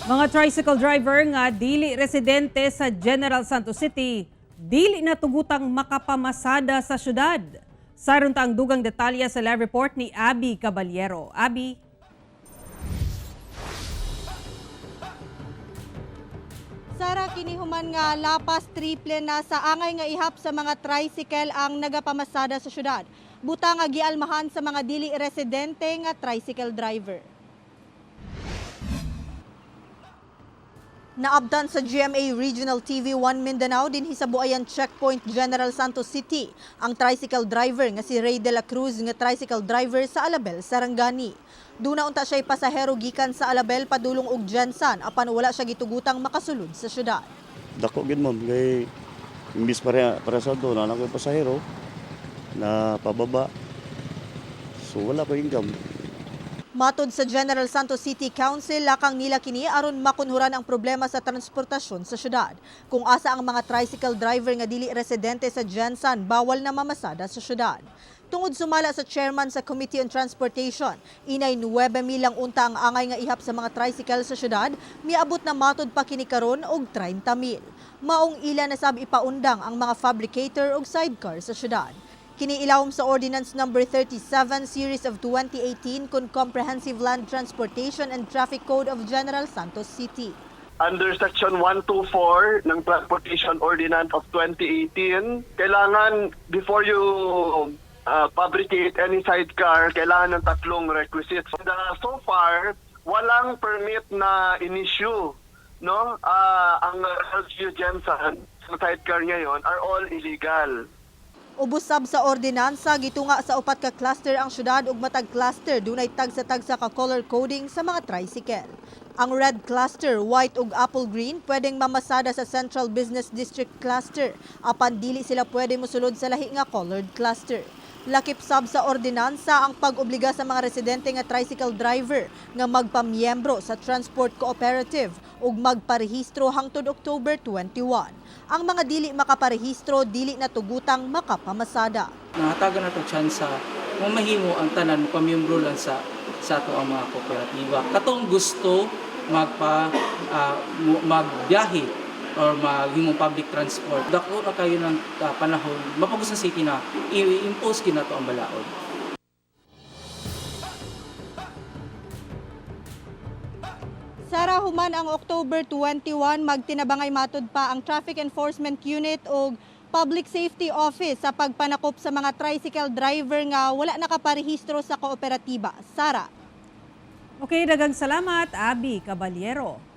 Mga tricycle driver nga dili residente sa General Santos City, dili na tugutang makapamasada sa syudad. Saron ta ang dugang detalya sa live report ni Abby Caballero. Abby. Sara, kinihuman nga lapas triple na sa angay nga ihap sa mga tricycle ang nagapamasada sa syudad. Buta nga gialmahan sa mga dili residente nga tricycle driver. Naabdan sa GMA Regional TV 1 Mindanao din sa Buayan Checkpoint General Santos City ang tricycle driver nga si Ray de la Cruz nga tricycle driver sa Alabel, Sarangani. Duna unta siya'y pasahero gikan sa Alabel padulong og Jensan apan wala siya gitugutang makasulod sa syudad. Dako gid ma'am kay imbis para sa do na ako pasahero na pababa. So wala pa income. Matod sa General Santos City Council, lakang nila kini aron makunhuran ang problema sa transportasyon sa syudad. Kung asa ang mga tricycle driver nga dili residente sa Jensan, bawal na mamasada sa syudad. Tungod sumala sa chairman sa Committee on Transportation, inay 9,000 lang unta ang angay nga ihap sa mga tricycle sa syudad, miabot na matod pa kini karon og 30,000. Maong ila na sab ipaundang ang mga fabricator og sidecar sa syudad. Kiniilawom sa Ordinance No. 37 Series of 2018 kung Comprehensive Land Transportation and Traffic Code of General Santos City. Under Section 124 ng Transportation Ordinance of 2018, kailangan before you fabricate any sidecar, kailangan ng tatlong requisites. So far, walang permit na in-issue. No? Ang LGU Jensen sa sidecar ngayon are all illegal. Ubusab sa ordinansa, gitunga sa upat ka cluster ang syudad ug matag cluster dunay tagsa-tagsa ka color coding sa mga tricycle. Ang red cluster, white ug apple green, pwedeng mamasada sa Central Business District cluster, apan dili sila pwede mosulod sa lahi nga colored cluster. Lakip sab sa ordinansa ang pag-obliga sa mga residente nga tricycle driver nga magpamiyembro sa transport cooperative ug magparehistro hangtod October 21. Ang mga dili makaparehistro dili na tugutang makapamasada. Nahatagan na itong tsansa kung mahimo ang tanan pamiyembro lang sa ato ang mga kooperatiba. Katong gusto magbiyahe or maghimong public transport. Dako na kayo ng panahon, mapagos sa city na i-impose kina to ang balaod. Sara, human ang October 21, magtinabangay matod pa ang Traffic Enforcement Unit o Public Safety Office sa pagpanakop sa mga tricycle driver nga wala nakaparehistro sa kooperatiba. Sara. Okay, dagang salamat, Abby Caballero.